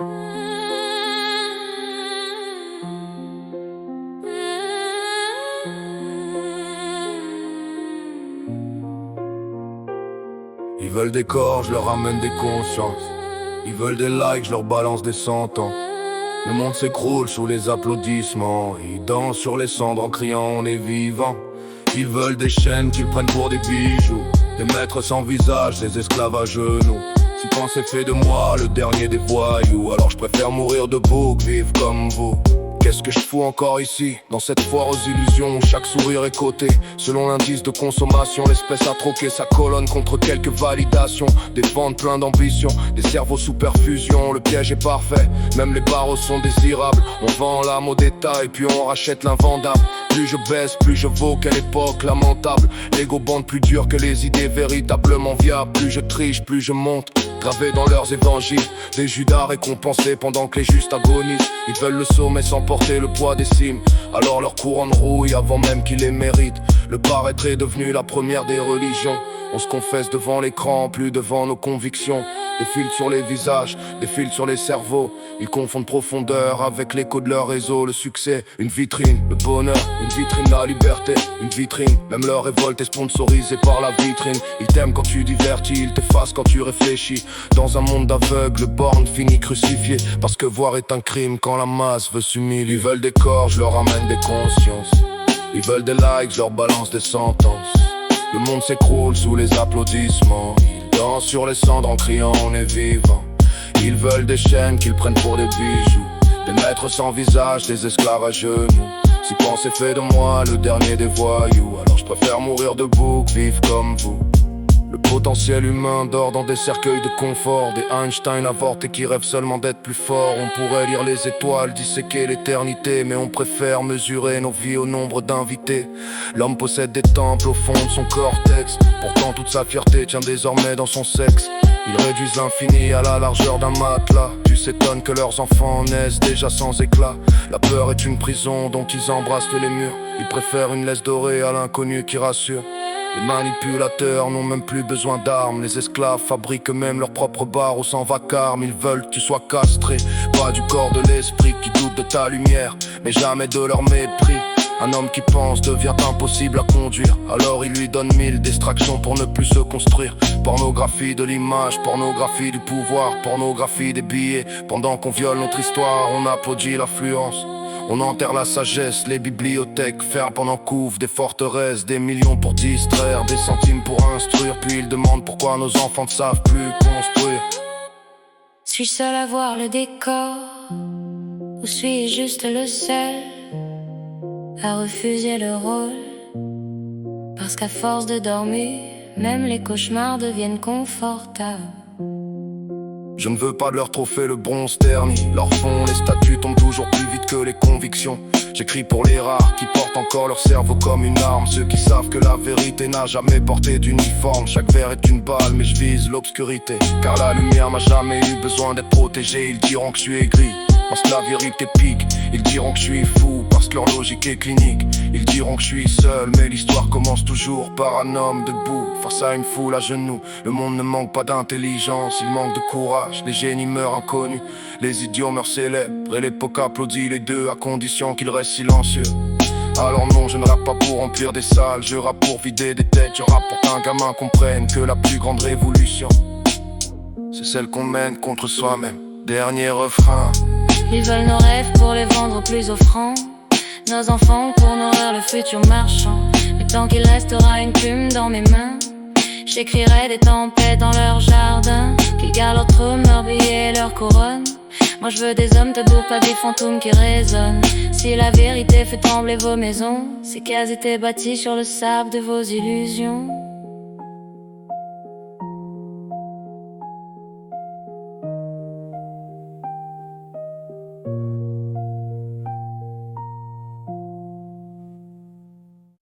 Ils veulent des corps, je leur ramène des consciences. Ils veulent des likes, je leur balance des centaines. Le monde s'écroule sous les applaudissements. Ils dansent sur les cendres en criant on est vivant. Ils veulent des chaînes qu'ils prennent pour des bijoux, des maîtres sans visage, des esclaves à genoux. Si pensez fait de moi le dernier des voyous, alors je préfère mourir debout que vivre comme vous. Qu'est-ce que je fous encore ici, dans cette foire aux illusions où chaque sourire est coté selon l'indice de consommation, l'espèce a troqué sa colonne contre quelques validations. Des ventes pleins d'ambition, des cerveaux sous perfusion. Le piège est parfait, même les barreaux sont désirables. On vend l'âme au détail, puis on rachète l'invendable. Plus je baisse, plus je vaux, quelle époque lamentable. L'ego bande plus dur que les idées véritablement viables. Plus je triche, plus je monte, gravé dans leurs évangiles. Des Judas récompensés pendant que les justes agonisent. Ils veulent le sommet sans porter le poids des cimes, alors leur couronne rouille avant même qu'ils les méritent. Le paraître est devenu la première des religions. On se confesse devant l'écran, plus devant nos convictions. Des fils sur les visages, des fils sur les cerveaux. Ils confondent profondeur avec l'écho de leur réseau. Le succès, une vitrine, le bonheur, une vitrine, la liberté, une vitrine. Même leur révolte est sponsorisée par la vitrine. Ils t'aiment quand tu divertis, ils t'effacent quand tu réfléchis. Dans un monde d'aveugles, borne finit crucifié. Parce que voir est un crime quand la masse veut s'humilier. Ils veulent des corps, je leur ramène des consciences. Ils veulent des likes, je leur balance des sentences. Le monde s'écroule sous les applaudissements. Ils dansent sur les cendres en criant on est vivant. Ils veulent des chaînes qu'ils prennent pour des bijoux, des maîtres sans visage, des esclaves à genoux. Si pensez fait de moi le dernier des voyous, alors je préfère mourir debout que vivre comme vous. Le potentiel humain dort dans des cercueils de confort. Des Einstein avortés qui rêvent seulement d'être plus forts. On pourrait lire les étoiles, disséquer l'éternité, mais on préfère mesurer nos vies au nombre d'invités. L'homme possède des temples au fond de son cortex. Pourtant toute sa fierté tient désormais dans son sexe. Ils réduisent l'infini à la largeur d'un matelas. Tu s'étonnes que leurs enfants naissent déjà sans éclat. La peur est une prison dont ils embrassent les murs. Ils préfèrent une laisse dorée à l'inconnu qui rassure. Les manipulateurs n'ont même plus besoin d'armes. Les esclaves fabriquent même leur propre barreau sans vacarme. Ils veulent que tu sois castré, pas du corps de l'esprit qui doute de ta lumière, mais jamais de leur mépris. Un homme qui pense devient impossible à conduire, alors il lui donne 1000 distractions pour ne plus se construire. Pornographie de l'image, pornographie du pouvoir, pornographie des billets. Pendant qu'on viole notre histoire, on applaudit l'affluence. On enterre la sagesse, les bibliothèques ferment pendant qu'ouvrent des forteresses. Des millions pour distraire, des centimes pour instruire. Puis ils demandent pourquoi nos enfants ne savent plus construire. Suis-je seul à voir le décor, ou suis-je juste le seul à refuser le rôle? Parce qu'à force de dormir, même les cauchemars deviennent confortables. Je ne veux pas de leur trophée le bronze terni. Leur fond, les statues tombent toujours plus vite que les convictions. J'écris pour les rares qui portent encore leur cerveau comme une arme. Ceux qui savent que la vérité n'a jamais porté d'uniforme. Chaque verre est une balle mais je vise l'obscurité, car la lumière n'a jamais eu besoin d'être protégée. Ils diront que je suis aigri parce que la vérité pique. Ils diront que je suis fou parce que leur logique est clinique. Ils diront que je suis seul, mais l'histoire commence toujours par un homme debout face à une foule à genoux. Le monde ne manque pas d'intelligence, il manque de courage. Les génies meurent inconnus, les idiots meurent célèbres, et l'époque applaudit les deux à condition qu'ils restent silencieux. Alors non, je ne rappe pas pour remplir des salles, je rappe pour vider des têtes. Je rappe pour qu'un gamin comprenne que la plus grande révolution, c'est celle qu'on mène contre soi-même. Dernier refrain. Ils veulent nos rêves pour les vendre aux plus offrants, nos enfants pour nourrir le futur marchand. Mais tant qu'il restera une plume dans mes mains, j'écrirai des tempêtes dans leur jardin. Qu'ils gardent leur trône, leur billet et leur couronne. Moi je veux des hommes debout, pas des fantômes qui résonnent. Si la vérité fait trembler vos maisons, c'est qu'elles étaient bâties sur le sable de vos illusions.